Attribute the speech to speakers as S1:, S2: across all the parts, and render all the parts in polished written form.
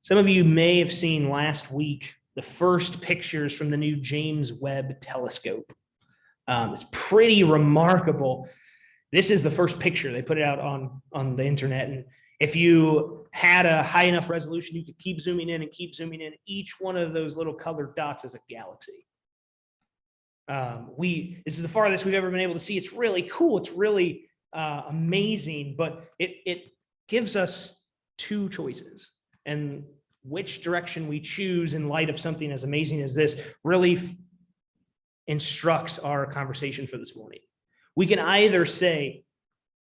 S1: Some of you may have seen last week the first pictures from the new James Webb telescope. It's pretty remarkable. This is the first picture. They put it out on the internet. And if you had a high enough resolution, you could keep zooming in and keep zooming in. Each one of those little colored dots is a galaxy. This is the farthest we've ever been able to see. It's really cool. It's really amazing, but it gives us two choices. And which direction we choose in light of something as amazing as this really instructs our conversation for this morning. We can either say,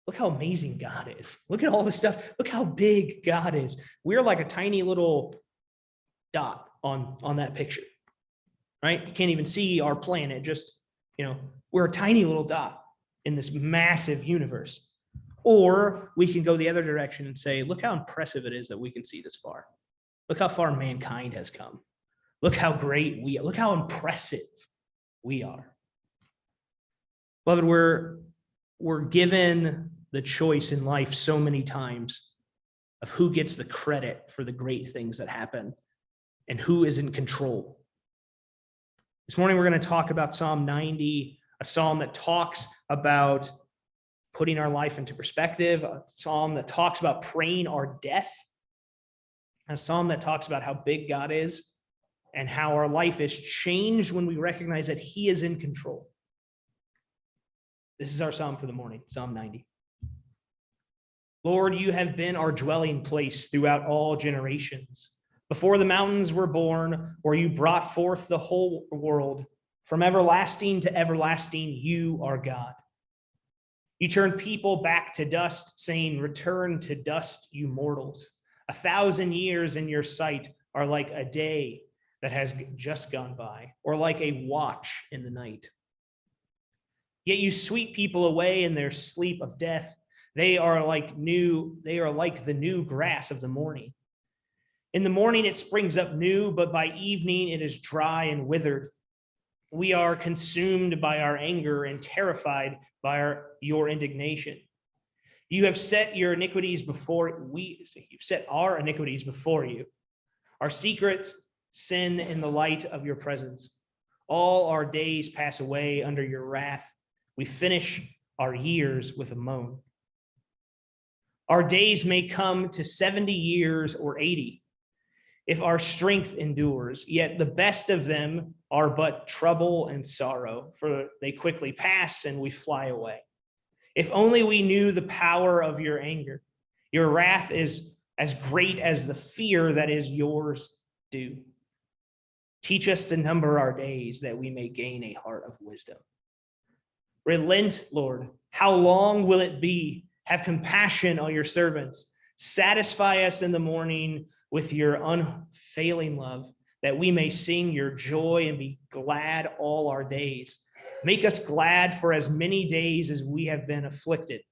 S1: look how amazing God is. Look at all this stuff. Look how big God is. We're like a tiny little dot on that picture, right? You can't even see our planet. Just, we're a tiny little dot in this massive universe. Or we can go the other direction and say, look how impressive it is that we can see this far. Look how far mankind has come. Look how great look how impressive we are. Beloved, we're given the choice in life so many times of who gets the credit for the great things that happen and who is in control. This morning, we're going to talk about Psalm 90, a psalm that talks about putting our life into perspective, a psalm that talks about praying our death, a psalm that talks about how big God is and how our life is changed when we recognize that He is in control. This is our psalm for the morning, Psalm 90. Lord, you have been our dwelling place throughout all generations. Before the mountains were born, or you brought forth the whole world, from everlasting to everlasting, you are God. You turn people back to dust, saying, return to dust, you mortals. 1,000 years in your sight are like a day that has just gone by, or like a watch in the night. Yet you sweep people away in their sleep of death. They are like the new grass of the morning. In the morning it springs up new, but by evening it is dry and withered. We are consumed by our anger and terrified by your indignation. You have set your iniquities you've set our iniquities before you. Our secret sin in the light of your presence. All our days pass away under your wrath. We finish our years with a moan. Our days may come to 70 years or 80, if our strength endures, yet the best of them are but trouble and sorrow, for they quickly pass and we fly away. If only we knew the power of your anger. Your wrath is as great as the fear that is yours due. Teach us to number our days that we may gain a heart of wisdom. Relent, Lord. How long will it be? Have compassion on your servants. Satisfy us in the morning with your unfailing love, that we may sing your joy and be glad all our days. Make us glad for as many days as we have been afflicted,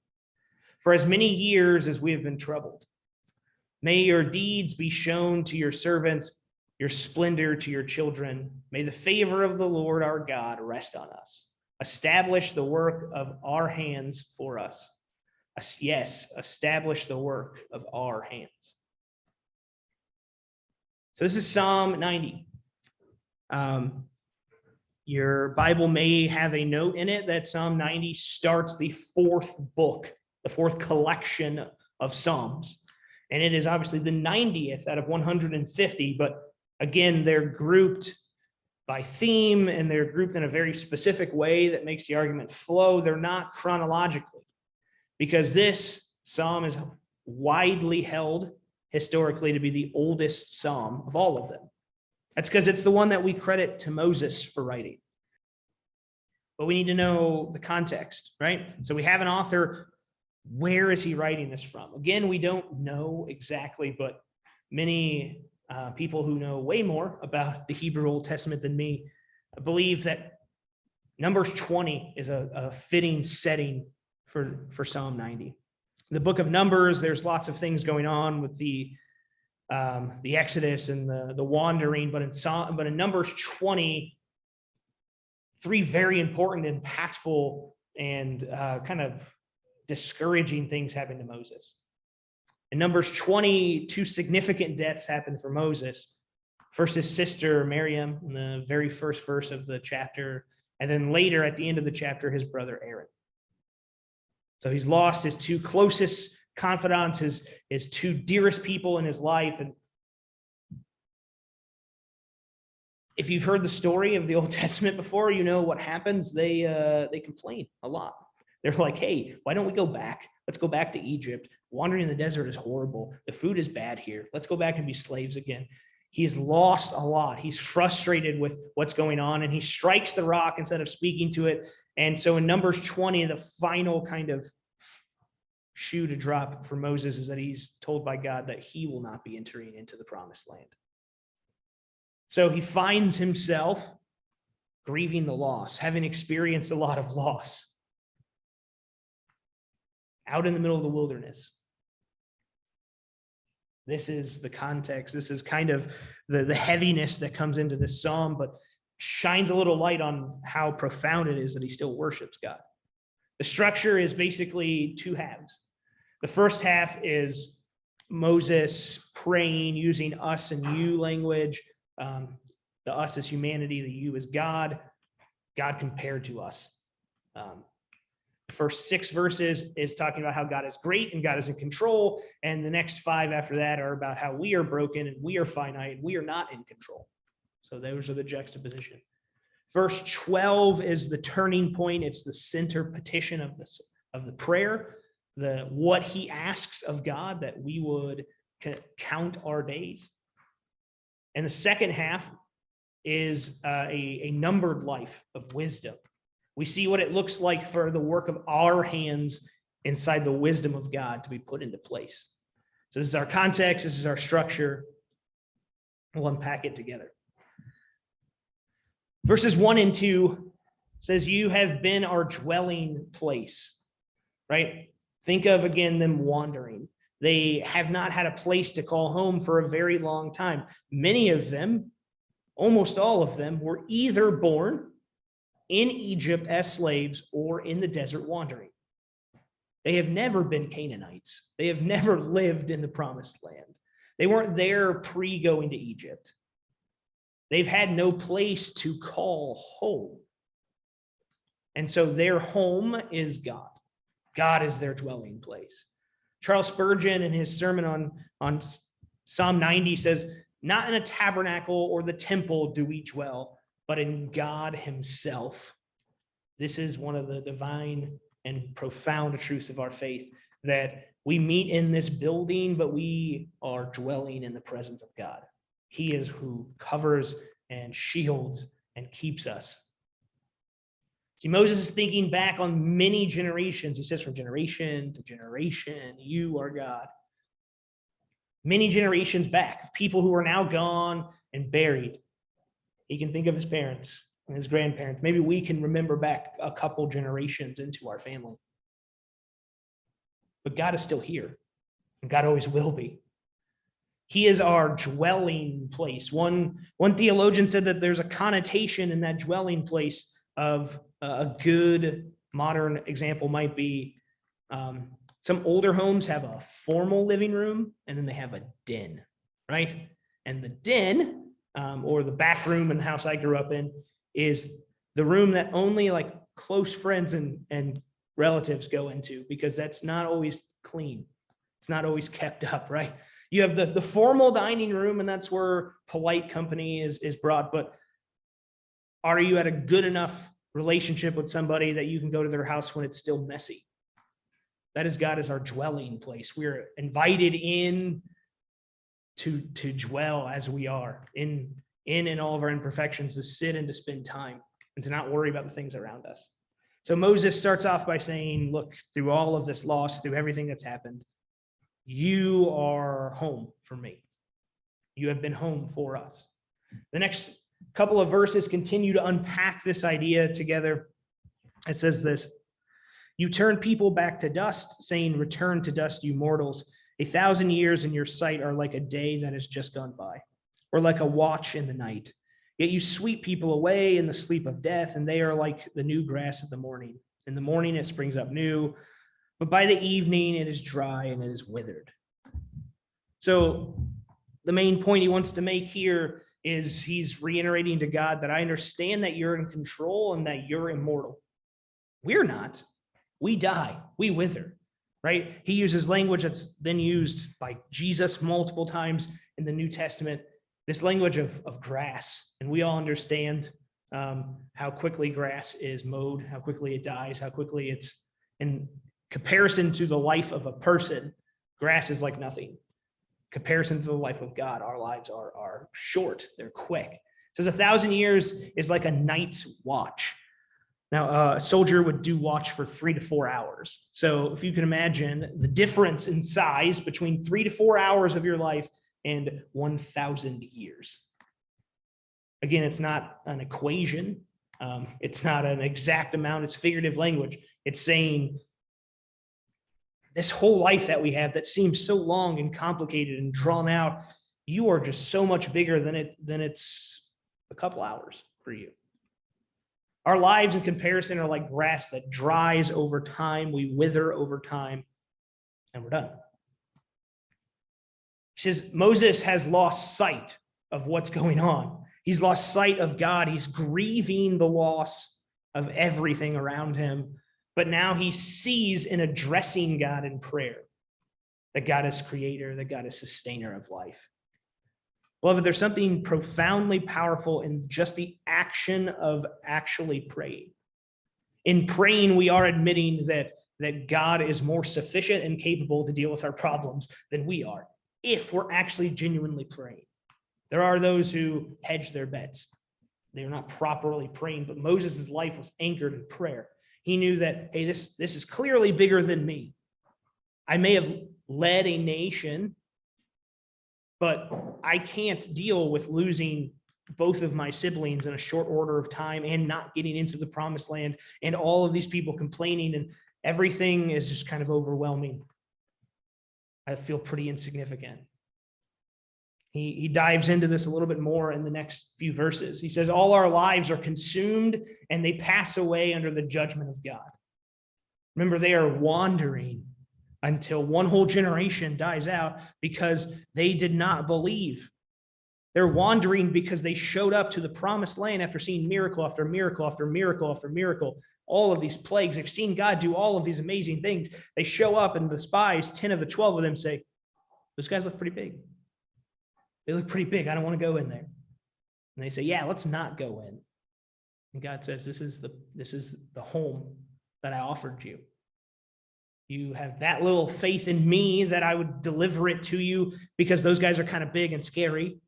S1: for as many years as we have been troubled. May your deeds be shown to your servants, your splendor to your children. May the favor of the Lord our God rest on us. Establish the work of our hands for us. Yes, establish the work of our hands. So this is Psalm 90. Your Bible may have a note in it that Psalm 90 starts the fourth book, the fourth collection of Psalms. And it is obviously the 90th out of 150, but again, they're grouped by theme and they're grouped in a very specific way that makes the argument flow. They're not chronologically, because this psalm is widely held historically to be the oldest psalm of all of them. That's because it's the one that we credit to Moses for writing. But we need to know the context, right? So we have an author. Where is he writing this from? Again, we don't know exactly, but many people who know way more about the Hebrew Old Testament than me believe that Numbers 20 is a fitting setting for Psalm 90. In the book of Numbers, there's lots of things going on with the Exodus and the wandering, but in Numbers 20, three very important, impactful, and kind of discouraging things happen to Moses. In Numbers 20, two significant deaths happen for Moses. First, his sister Miriam in the very first verse of the chapter, and then later at the end of the chapter, his brother Aaron. So he's lost his two closest confidants, his two dearest people in his life. And if you've heard the story of the Old Testament before, you know what happens. They complain a lot. They're like, hey, why don't we go back? Let's go back to Egypt. Wandering in the desert is horrible. The food is bad here. Let's go back and be slaves again. He's lost a lot. He's frustrated with what's going on, and he strikes the rock instead of speaking to it. And so in Numbers 20, the final kind of shoe to drop for Moses is that he's told by God that he will not be entering into the promised land. So he finds himself grieving the loss, having experienced a lot of loss, out in the middle of the wilderness. This is the context. This is kind of the heaviness that comes into this psalm, but shines a little light on how profound it is that he still worships God. The structure is basically two halves. The first half is Moses praying using us and you language. The us is humanity, the you is God, God compared to us. The first 6 verses is talking about how God is great and God is in control. And the next 5 after that are about how we are broken and we are finite and we are not in control. So those are the juxtaposition. Verse 12 is the turning point. It's the center petition of the prayer, what he asks of God, that we would count our days. And the second half is a numbered life of wisdom. We see what it looks like for the work of our hands inside the wisdom of God to be put into place. So this is our context. This is our structure. We'll unpack it together. Verses 1 and 2 says, you have been our dwelling place, right? Think of, again, them wandering. They have not had a place to call home for a very long time. Many of them, almost all of them, were either born in Egypt as slaves or in the desert wandering. They have never been Canaanites. They have never lived in the promised land. They weren't there pre-going to Egypt. They've had no place to call home. And so their home is God. God is their dwelling place. Charles Spurgeon, in his sermon on Psalm 90, says, not in a tabernacle or the temple do we dwell, but in God himself. This is one of the divine and profound truths of our faith, that we meet in this building, but we are dwelling in the presence of God. He is who covers and shields and keeps us. See, Moses is thinking back on many generations. He says, from generation to generation, you are God. Many generations back, people who are now gone and buried. He can think of his parents and his grandparents. Maybe we can remember back a couple generations into our family. But God is still here, and God always will be. He is our dwelling place. One theologian said that there's a connotation in that dwelling place of a good modern example might be some older homes have a formal living room, and then they have a den, right? And the den, or the back room in the house I grew up in, is the room that only like close friends and relatives go into, because that's not always clean. It's not always kept up, right? You have the formal dining room, and that's where polite company is brought. But are you at a good enough relationship with somebody that you can go to their house when it's still messy? That is God as our dwelling place. We're invited in to dwell as we are in all of our imperfections, to sit and to spend time and to not worry about the things around us. So Moses starts off by saying, look, through all of this loss, through everything that's happened, you are home for me. You have been home for us. The next couple of verses continue to unpack this idea together. It says this: you turn people back to dust, saying, return to dust, you mortals. 1,000 years in your sight are like a day that has just gone by, or like a watch in the night. Yet you sweep people away in the sleep of death, and they are like the new grass of the morning. In the morning it springs up new, but by the evening it is dry and it is withered. So the main point he wants to make here is he's reiterating to God that I understand that you're in control and that you're immortal. We're not. We die. We wither, right? He uses language that's been used by Jesus multiple times in the New Testament, this language of grass. And we all understand how quickly grass is mowed, how quickly it dies, how quickly it's in comparison to the life of a person. Grass is like nothing. Comparison to the life of God, our lives are short, they're quick. It says 1,000 years is like a night's watch. Now, a soldier would do watch for 3 to 4 hours. So if you can imagine the difference in size between 3 to 4 hours of your life and 1,000 years. Again, it's not an equation. It's not an exact amount. It's figurative language. It's saying this whole life that we have that seems so long and complicated and drawn out, you are just so much bigger than it's a couple hours for you. Our lives in comparison are like grass that dries over time. We wither over time, and we're done. He says Moses has lost sight of what's going on. He's lost sight of God. He's grieving the loss of everything around him. But now he sees in addressing God in prayer that God is creator, that God is sustainer of life. Beloved, there's something profoundly powerful in just the action of actually praying. In praying, we are admitting that God is more sufficient and capable to deal with our problems than we are, if we're actually genuinely praying. There are those who hedge their bets. They're not properly praying, but Moses' life was anchored in prayer. He knew that, hey, this is clearly bigger than me. I may have led a nation, but I can't deal with losing both of my siblings in a short order of time and not getting into the promised land and all of these people complaining and everything is just kind of overwhelming. I feel pretty insignificant. He dives into this a little bit more in the next few verses. He says, all our lives are consumed and they pass away under the judgment of God. Remember, they are wandering until one whole generation dies out because they did not believe. They're wandering because they showed up to the promised land after seeing miracle after miracle after miracle after miracle, all of these plagues. They've seen God do all of these amazing things. They show up and the spies, 10 of the 12 of them say, those guys look pretty big. They look pretty big. I don't want to go in there. And they say, yeah, let's not go in. And God says, this is the home that I offered you. You have that little faith in me that I would deliver it to you because those guys are kind of big and scary.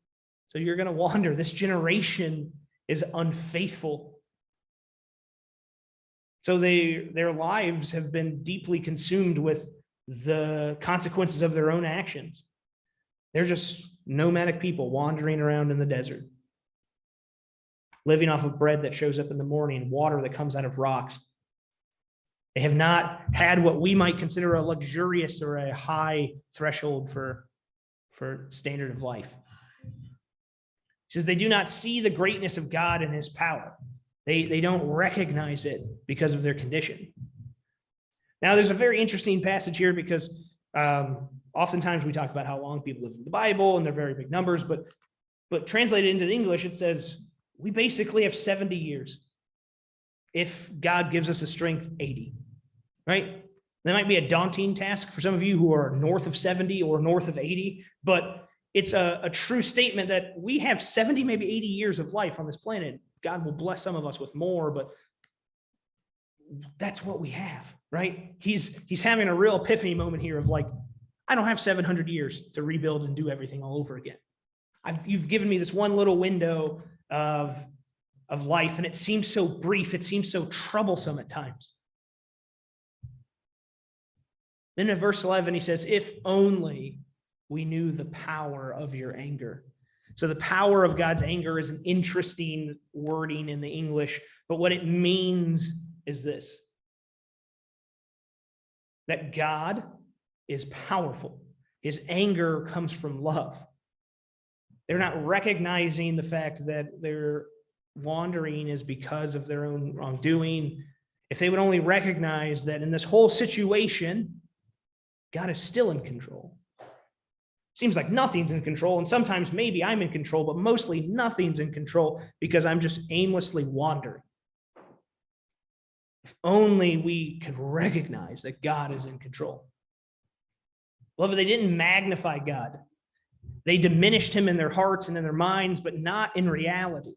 S1: So you're going to wander. This generation is unfaithful. So their lives have been deeply consumed with the consequences of their own actions. They're just nomadic people wandering around in the desert, living off of bread that shows up in the morning, water that comes out of rocks. They have not had what we might consider a luxurious or a high threshold for standard of life. He says they do not see the greatness of God and his power. They don't recognize it because of their condition. Now, there's a very interesting passage here because oftentimes we talk about how long people live in the Bible and they're very big numbers, but translated into the English, it says we basically have 70 years. If God gives us a strength, 80, right? That might be a daunting task for some of you who are north of 70 or north of 80, but it's a true statement that we have 70, maybe 80 years of life on this planet. God will bless some of us with more, but that's what we have, right? He's having a real epiphany moment here of like, I don't have 700 years to rebuild and do everything all over again. You've given me this one little window of life, and it seems so brief. It seems so troublesome at times. Then in verse 11, he says, if only we knew the power of your anger. So the power of God's anger is an interesting wording in the English, but what it means is this, that God is powerful. His anger comes from love. They're not recognizing the fact that their wandering is because of their own wrongdoing. If they would only recognize that in this whole situation, God is still in control. It Seems like nothing's in control, and sometimes maybe I'm in control, but mostly nothing's in control because I'm just aimlessly wandering. If only we could recognize that God is in control. Beloved, they didn't magnify God. They diminished him in their hearts and in their minds, but not in reality.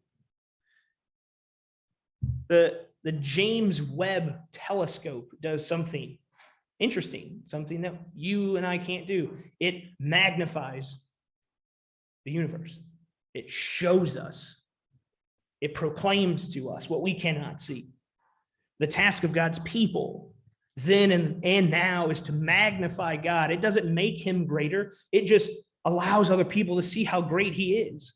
S1: The James Webb telescope does something interesting, something that you and I can't do. It magnifies the universe. It shows us. It proclaims to us what we cannot see. The task of God's people then and now is to magnify God. It doesn't make him greater. It just allows other people to see how great he is.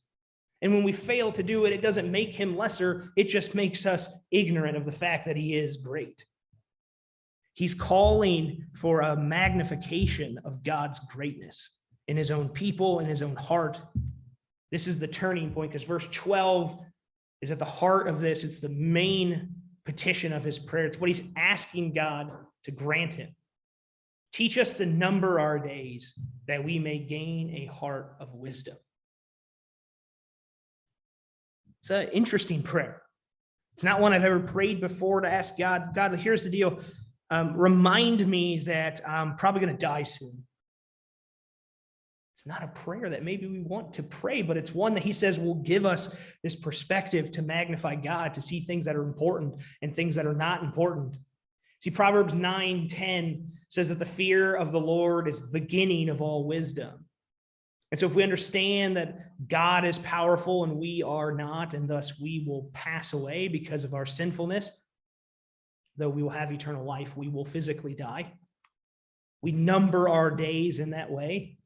S1: And when we fail to do it, it doesn't make him lesser. It just makes us ignorant of the fact that he is great. He's calling for a magnification of God's greatness in his own people, in his own heart. This is the turning point, because verse 12 is at the heart of this. It's the main petition of his prayer. It's what he's asking God to grant him. Teach us to number our days that we may gain a heart of wisdom. It's an interesting prayer. It's not one I've ever prayed before, to ask God, here's the deal. Remind me that I'm probably going to die soon. It's not a prayer that maybe we want to pray, but it's one that he says will give us this perspective to magnify God, to see things that are important and things that are not important. See, Proverbs 9:10 says that the fear of the Lord is the beginning of all wisdom. And so if we understand that God is powerful and we are not, and thus we will pass away because of our sinfulness, though we will have eternal life, we will physically die. We number our days in that way.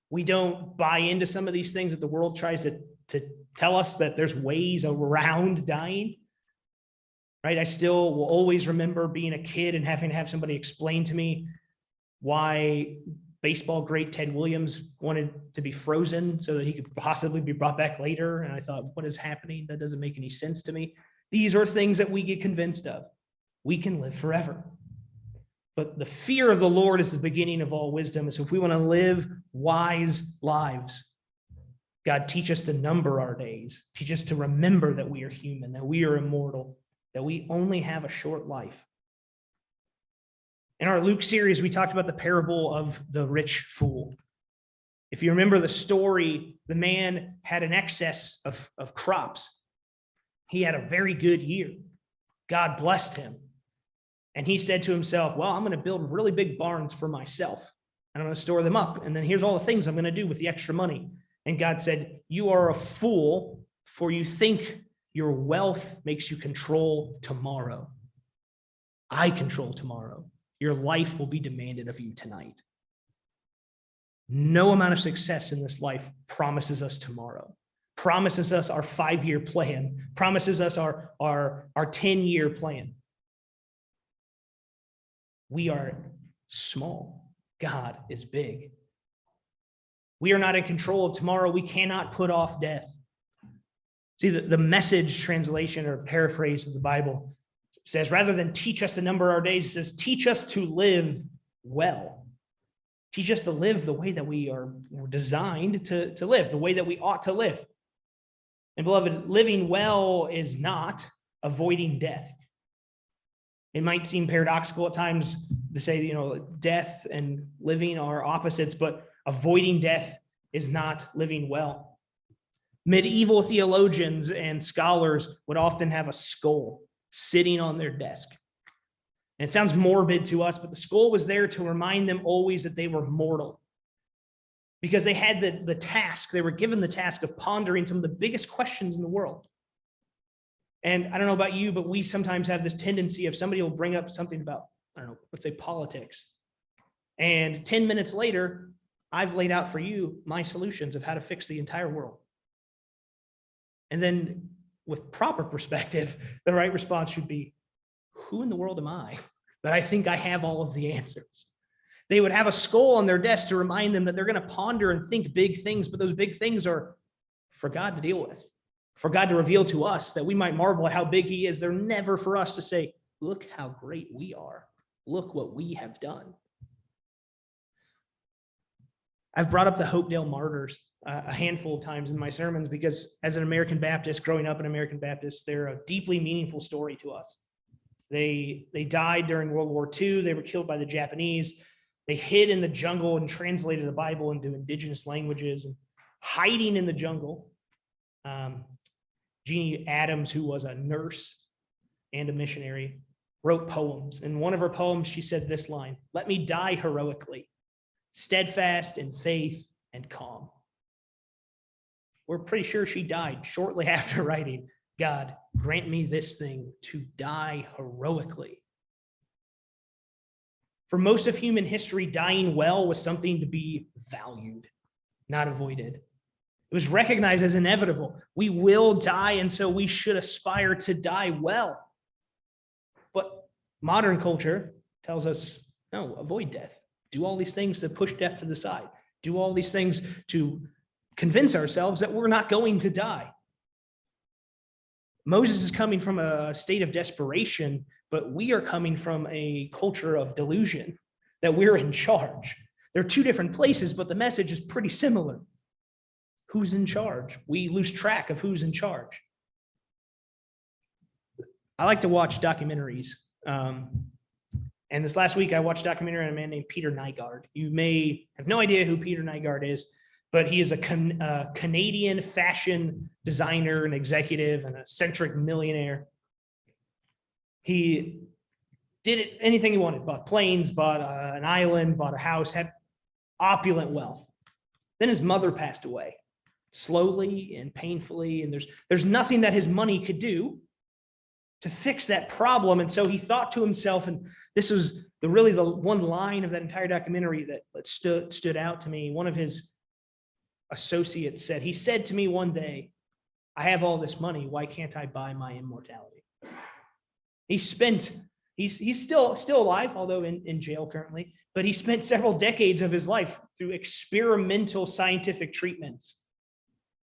S1: We don't buy into some of these things that the world tries to tell us, that there's ways around dying. Right? I still will always remember being a kid and having to have somebody explain to me why baseball great Ted Williams wanted to be frozen so that he could possibly be brought back later. And I thought, what is happening? That doesn't make any sense to me. These are things that we get convinced of. We can live forever. But the fear of the Lord is the beginning of all wisdom. And so if we want to live wise lives, God, teach us to number our days. Teach us to remember that we are human, that we are immortal, that we only have a short life. In our Luke series, we talked about the parable of the rich fool. If you remember the story, the man had an excess of crops. He had a very good year. God blessed him. And he said to himself, well, I'm going to build really big barns for myself, and I'm going to store them up. And then here's all the things I'm going to do with the extra money. And God said, you are a fool, for you think your wealth makes you control tomorrow. I control tomorrow. Your life will be demanded of you tonight. No amount of success in this life promises us tomorrow, promises us our 5-year plan, promises us our 10-year plan. We are small. God is big. We are not in control of tomorrow. We cannot put off death. See, the Message translation or paraphrase of the Bible says, rather than teach us to number our days, it says, teach us to live well. Teach us to live the way that we are designed to live, the way that we ought to live. And beloved, living well is not avoiding death. It might seem paradoxical at times to say, death and living are opposites, but avoiding death is not living well. Medieval theologians and scholars would often have a skull sitting on their desk. And it sounds morbid to us, but the skull was there to remind them always that they were mortal. Because they had the task, they were given the task of pondering some of the biggest questions in the world. And I don't know about you, but we sometimes have this tendency of somebody will bring up something about, let's say politics. And 10 minutes later, I've laid out for you my solutions of how to fix the entire world. And then with proper perspective, the right response should be, who in the world am I that I think I have all of the answers? They would have a skull on their desk to remind them that they're going to ponder and think big things, but those big things are for God to deal with, for God to reveal to us, that we might marvel at how big he is. They're never for us to say, look how great we are. Look what we have done. I've brought up the Hopedale martyrs a handful of times in my sermons because as an American Baptist, growing up an American Baptist, they're a deeply meaningful story to us. They died during World War II. They were killed by the Japanese. They hid in the jungle and translated the Bible into indigenous languages. And hiding in the jungle, Jeannie Adams, who was a nurse and a missionary, wrote poems. In one of her poems, she said this line, "Let me die heroically, steadfast in faith and calm." We're pretty sure she died shortly after writing, "God, grant me this thing, to die heroically." For most of human history, dying well was something to be valued, not avoided. It was recognized as inevitable. We will die, and so we should aspire to die well. But modern culture tells us, no, avoid death. Do all these things to push death to the side. Do all these things to convince ourselves that we're not going to die. Moses is coming from a state of desperation, but we are coming from a culture of delusion that we're in charge. They're two different places, but the message is pretty similar. Who's in charge? We lose track of who's in charge. I like to watch documentaries. And this last week, I watched a documentary on a man named Peter Nygaard. You may have no idea who Peter Nygaard is, but he is a Canadian fashion designer and executive and a eccentric millionaire. He did anything he wanted, bought planes, bought an island, bought a house, had opulent wealth. Then his mother passed away, slowly and painfully, and there's nothing that his money could do to fix that problem. And so he thought to himself, and this was the one line of that entire documentary that stood out to me. One of his associates said, he said to me one day, "I have all this money. Why can't I buy my immortality?" He's still alive, although in jail currently, but he spent several decades of his life through experimental scientific treatments,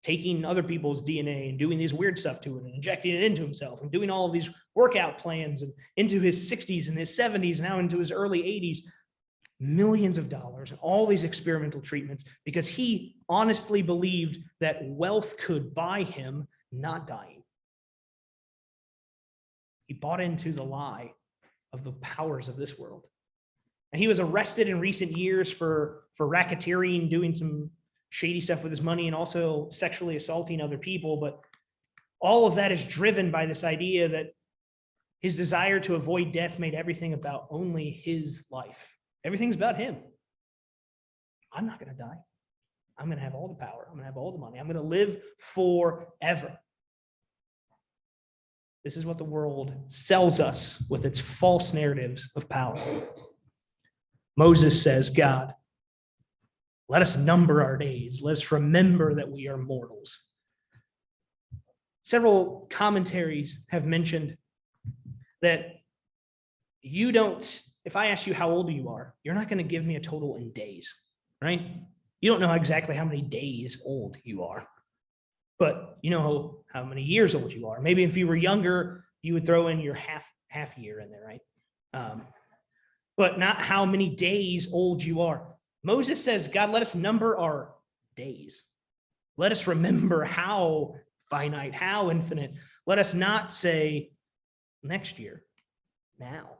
S1: taking other people's DNA and doing these weird stuff to it and injecting it into himself and doing all of these workout plans, and into his 60s and his 70s, now into his early 80s, millions of dollars and all these experimental treatments because he honestly believed that wealth could buy him not dying. He bought into the lie of the powers of this world. And he was arrested in recent years for racketeering, doing some shady stuff with his money, and also sexually assaulting other people. But all of that is driven by this idea that his desire to avoid death made everything about only his life. Everything's about him. I'm not going to die. I'm going to have all the power. I'm going to have all the money. I'm going to live forever. This is what the world sells us with its false narratives of power. Moses says, "God, let us number our days. Let us remember that we are mortals." Several commentaries have mentioned that if I ask you how old you are, you're not going to give me a total in days, right? You don't know exactly how many days old you are, but you know how many years old you are. Maybe if you were younger, you would throw in your half year in there, right? But not how many days old you are. Moses says, "God, let us number our days. Let us remember how finite, how infinite. Let us not say next year, now.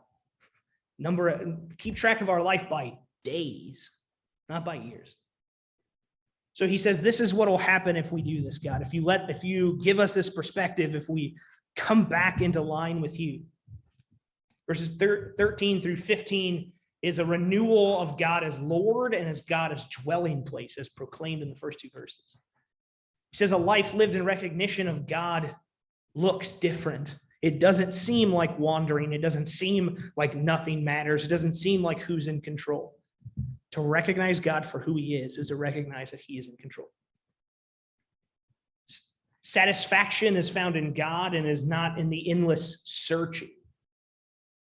S1: Keep track of our life by days, not by years." So he says, this is what will happen if we do this, God. If you give us this perspective, if we come back into line with you. Verses 13 through 15 is a renewal of God as Lord and as God as dwelling place, as proclaimed in the first two verses. He says a life lived in recognition of God looks different. It doesn't seem like wandering. It doesn't seem like nothing matters. It doesn't seem like who's in control. To recognize God for who he is to recognize that he is in control. Satisfaction is found in God and is not in the endless searching.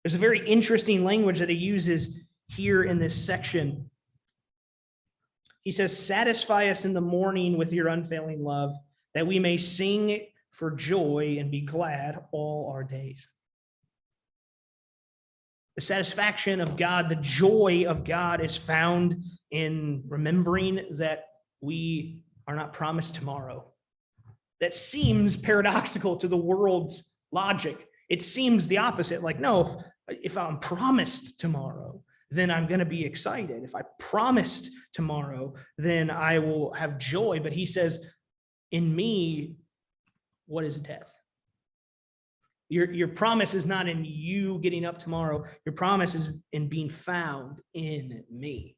S1: There's a very interesting language that he uses here in this section. He says, "Satisfy us in the morning with your unfailing love, that we may sing for joy and be glad all our days." The satisfaction of God, the joy of God is found in remembering that we are not promised tomorrow. That seems paradoxical to the world's logic. It seems the opposite. Like, no, if I'm promised tomorrow, then I'm going to be excited. If I promised tomorrow, then I will have joy. But he says, in me, what is death? Your promise is not in you getting up tomorrow. Your promise is in being found in me.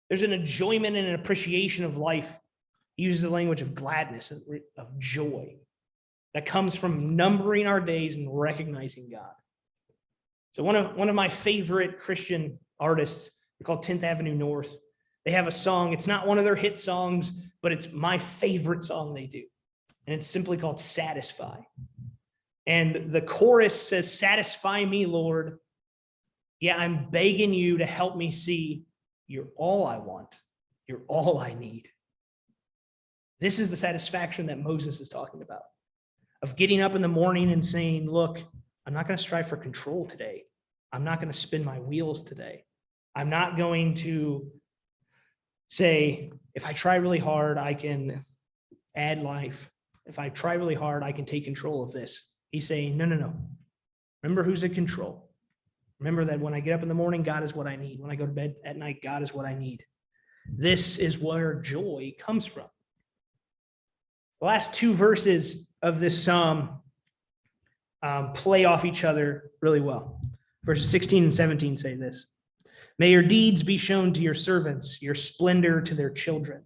S1: There's an enjoyment and an appreciation of life. He uses the language of gladness, of joy, that comes from numbering our days and recognizing God. So one of my favorite Christian artists, they're called 10th Avenue North. They have a song. It's not one of their hit songs, but it's my favorite song they do. And it's simply called Satisfy. And the chorus says, satisfy me, Lord. Yeah, I'm begging you to help me see you're all I want. You're all I need. This is the satisfaction that Moses is talking about, of getting up in the morning and saying, look, I'm not going to strive for control today. I'm not going to spin my wheels today. I'm not going to say, if I try really hard, I can add life. If I try really hard, I can take control of this. He's saying, no. Remember who's in control. Remember that when I get up in the morning, God is what I need. When I go to bed at night, God is what I need. This is where joy comes from. The last two verses of this psalm play off each other really well. Verses 16 and 17 say this: May your deeds be shown to your servants, your splendor to their children.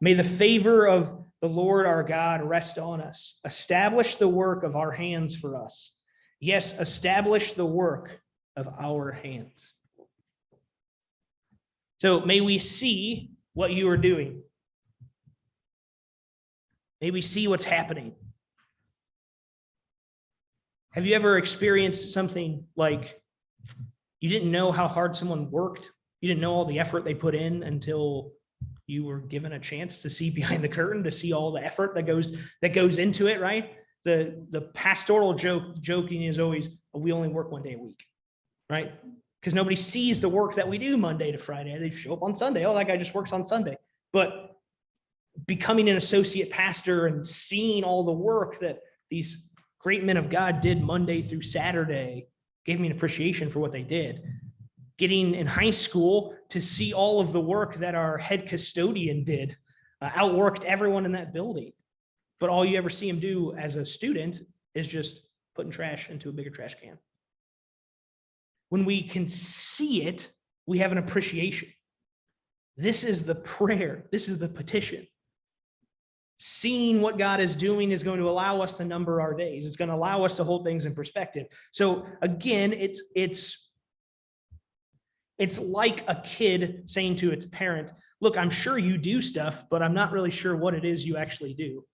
S1: May the favor of the Lord our God rest on us. Establish the work of our hands for us. Yes, establish the work of our hands. So may we see what you are doing. May we see what's happening. Have you ever experienced something like you didn't know how hard someone worked? You didn't know all the effort they put in until you were given a chance to see behind the curtain, to see all the effort that goes into it, right? The pastoral joking is always, we only work one day a week, right? Because nobody sees the work that we do Monday to Friday. They show up on Sunday. Oh, that guy just works on Sunday. But becoming an associate pastor and seeing all the work that these great men of God did Monday through Saturday gave me an appreciation for what they did. Getting in high school to see all of the work that our head custodian did, outworked everyone in that building. But all you ever see him do as a student is just putting trash into a bigger trash can. When we can see it, we have an appreciation. This is the prayer. This is the petition. Seeing what God is doing is going to allow us to number our days. It's going to allow us to hold things in perspective. So again, it's like a kid saying to its parent, look, I'm sure you do stuff, but I'm not really sure what it is you actually do.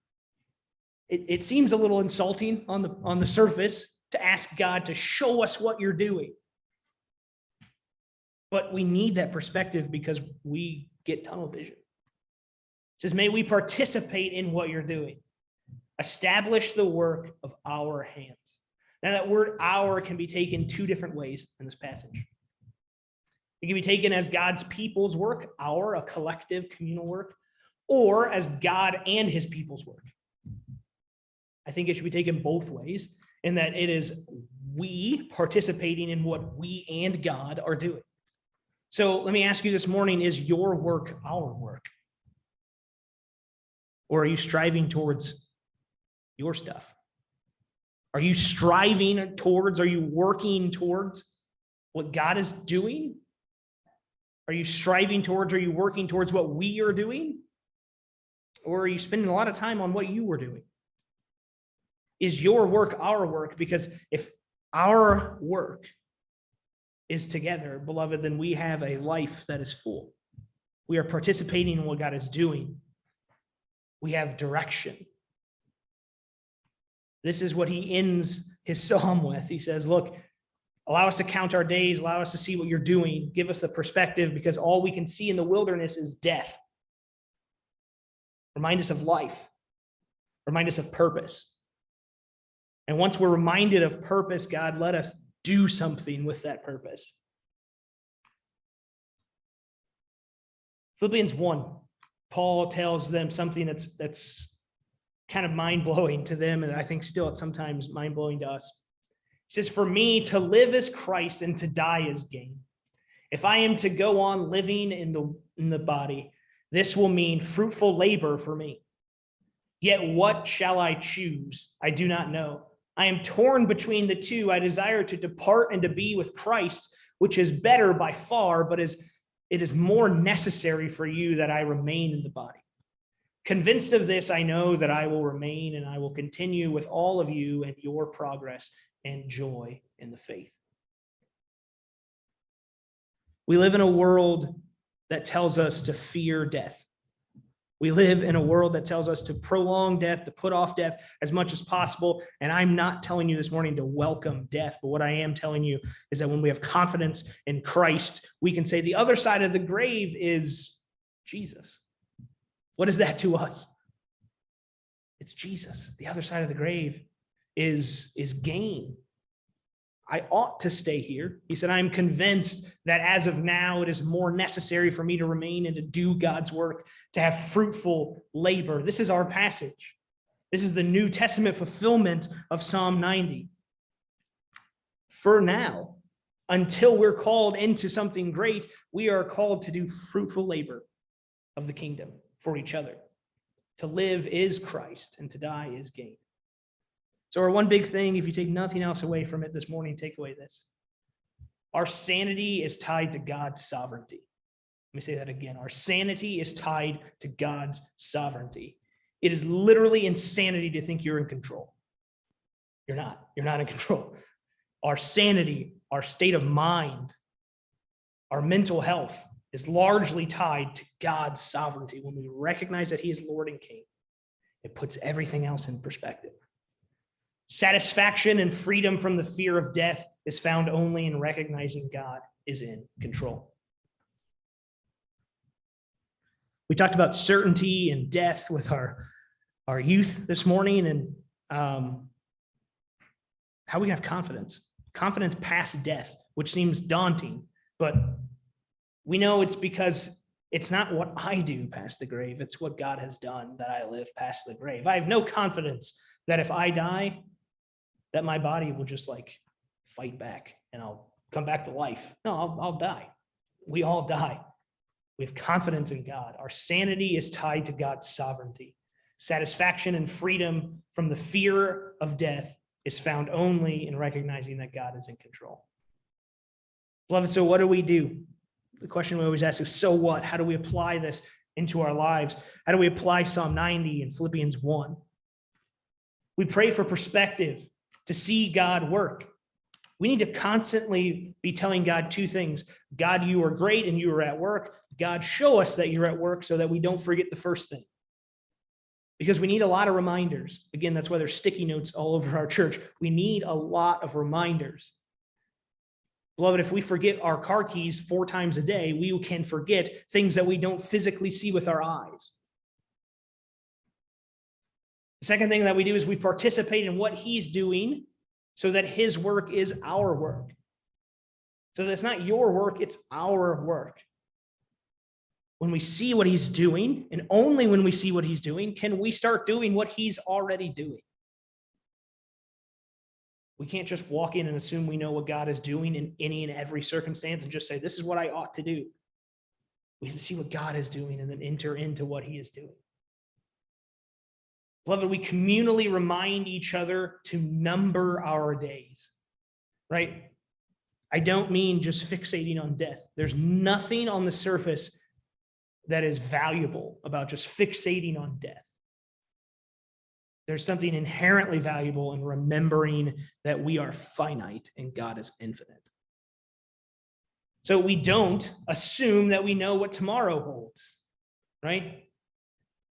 S1: It seems a little insulting on the surface to ask God to show us what you're doing. But we need that perspective because we get tunnel vision. It says, may we participate in what you're doing. Establish the work of our hands. Now that word our can be taken two different ways in this passage. It can be taken as God's people's work, a collective communal work, or as God and his people's work. I think it should be taken both ways, in that it is we participating in what we and God are doing. So let me ask you this morning, is your work our work? Or are you striving towards your stuff? Are you striving towards, are you working towards what God is doing? Are you striving towards, are you working towards what we are doing? Or are you spending a lot of time on what you were doing? Is your work our work? Because if our work is together, beloved, then we have a life that is full. We are participating in what God is doing. We have direction. This is what he ends his psalm with. He says, look, allow us to count our days, allow us to see what you're doing, give us a perspective, because all we can see in the wilderness is death. Remind us of life. Remind us of purpose. And once we're reminded of purpose, God, let us do something with that purpose. Philippians 1, Paul tells them something that's kind of mind-blowing to them, and I think still at sometimes mind-blowing to us. He says, for me, to live is Christ and to die is gain. If I am to go on living in the body, this will mean fruitful labor for me. Yet what shall I choose? I do not know. I am torn between the two. I desire to depart and to be with Christ, which is better by far, but it is more necessary for you that I remain in the body. Convinced of this, I know that I will remain and I will continue with all of you in your progress and joy in the faith. We live in a world that tells us to fear death. We live in a world that tells us to prolong death, to put off death as much as possible. And I'm not telling you this morning to welcome death, but what I am telling you is that when we have confidence in Christ, we can say the other side of the grave is Jesus. What is that to us? It's Jesus. The other side of the grave is gain. I ought to stay here. He said, I'm convinced that as of now, it is more necessary for me to remain and to do God's work, to have fruitful labor. This is our passage. This is the New Testament fulfillment of Psalm 90. For now, until we're called into something great, we are called to do fruitful labor of the kingdom for each other. To live is Christ, and to die is gain. So our one big thing, if you take nothing else away from it this morning, take away this. Our sanity is tied to God's sovereignty. Let me say that again. Our sanity is tied to God's sovereignty. It is literally insanity to think you're in control. You're not. You're not in control. Our sanity, our state of mind, our mental health is largely tied to God's sovereignty. When we recognize that he is Lord and King, it puts everything else in perspective. Satisfaction and freedom from the fear of death is found only in recognizing God is in control. We talked about certainty and death with our youth this morning, and how we have confidence past death, which seems daunting, but we know it's because it's not what I do past the grave, it's what God has done that I live past the grave. I have no confidence that if I die, that my body will just like fight back and I'll come back to life. No, I'll die. We all die. We have confidence in God. Our sanity is tied to God's sovereignty. Satisfaction and freedom from the fear of death is found only in recognizing that God is in control. Beloved, so what do we do? The question we always ask is, so what? How do we apply this into our lives? How do we apply Psalm 90 and Philippians 1? We pray for perspective to see God work. We need to constantly be telling God two things. God, you are great and you are at work. God, show us that you're at work so that we don't forget the first thing. Because we need a lot of reminders. Again, that's why there's sticky notes all over our church. We need a lot of reminders. Beloved, if we forget our car keys 4 times a day, we can forget things that we don't physically see with our eyes. The second thing that we do is we participate in what he's doing so that his work is our work. So that's not your work, it's our work. When we see what he's doing, and only when we see what he's doing, can we start doing what he's already doing. We can't just walk in and assume we know what God is doing in any and every circumstance and just say, this is what I ought to do. We have to see what God is doing and then enter into what he is doing. Beloved, we communally remind each other to number our days, right? I don't mean just fixating on death. There's nothing on the surface that is valuable about just fixating on death. There's something inherently valuable in remembering that we are finite and God is infinite. So we don't assume that we know what tomorrow holds, right?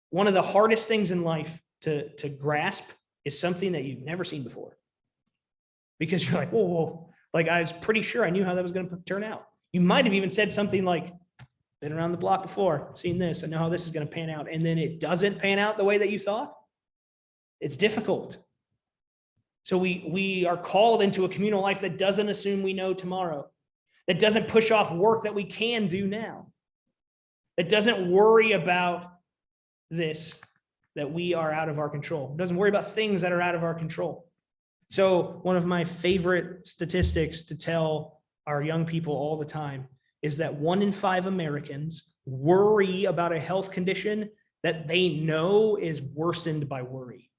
S1: One of the hardest things in life to grasp is something that you've never seen before. Because you're like, whoa, like I was pretty sure I knew how that was going to turn out. You might have even said something like, been around the block before, seen this, I know how this is going to pan out. And then it doesn't pan out the way that you thought. It's difficult. So we are called into a communal life that doesn't assume we know tomorrow, that doesn't push off work that we can do now, that doesn't worry about this, that we are out of our control, it doesn't worry about things that are out of our control. So one of my favorite statistics to tell our young people all the time is that 1 in 5 Americans worry about a health condition that they know is worsened by worry.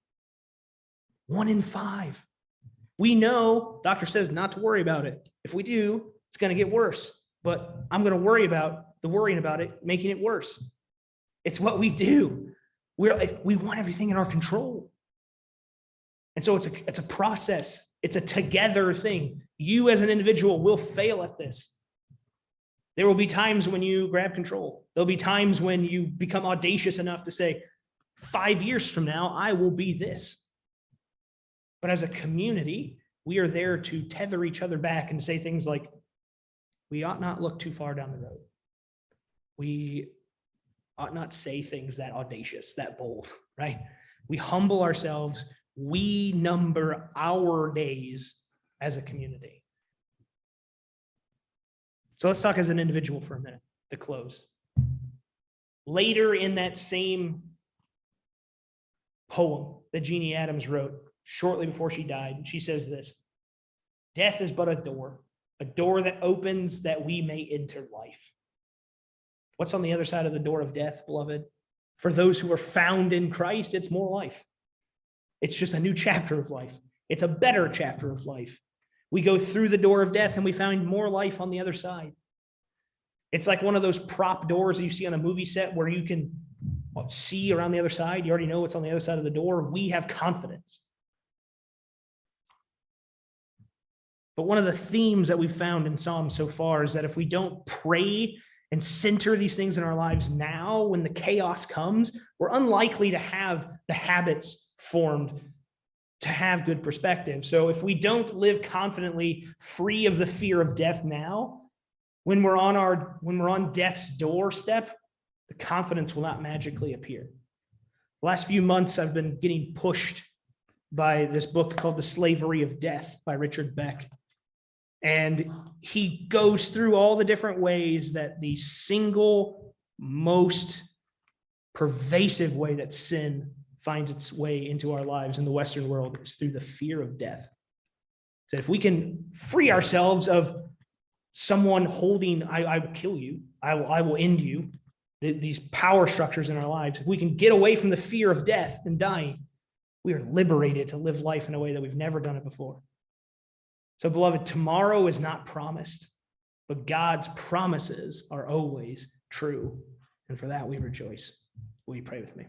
S1: 1 in 5. We know, doctor says not to worry about it. If we do, it's going to get worse. But I'm going to worry about the worrying about it, making it worse. It's what we do. We want everything in our control. And so it's a process. It's a together thing. You as an individual will fail at this. There will be times when you grab control. There'll be times when you become audacious enough to say, 5 years from now, I will be this. But as a community, we are there to tether each other back and say things like, we ought not look too far down the road. We ought not say things that audacious, that bold, right? We humble ourselves. We number our days as a community. So let's talk as an individual for a minute to close. Later in that same poem that Jeannie Adams wrote shortly before she died, she says this: death is but a door that opens that we may enter life. What's on the other side of the door of death, beloved? For those who are found in Christ, it's more life. It's just a new chapter of life. It's a better chapter of life. We go through the door of death and we find more life on the other side. It's like one of those prop doors that you see on a movie set where you can see around the other side. You already know what's on the other side of the door. We have confidence. But one of the themes that we've found in Psalms so far is that if we don't pray and center these things in our lives now, when the chaos comes, we're unlikely to have the habits formed to have good perspective. So if we don't live confidently, free of the fear of death now, when we're on death's doorstep, the confidence will not magically appear. The last few months, I've been getting pushed by this book called The Slavery of Death by Richard Beck. And he goes through all the different ways that the single most pervasive way that sin finds its way into our lives in the Western world is through the fear of death. So if we can free ourselves of someone holding, I will kill you, I will end you, these power structures in our lives, if we can get away from the fear of death and dying, we are liberated to live life in a way that we've never done it before. So, beloved, tomorrow is not promised, but God's promises are always true. And for that, we rejoice. Will you pray with me?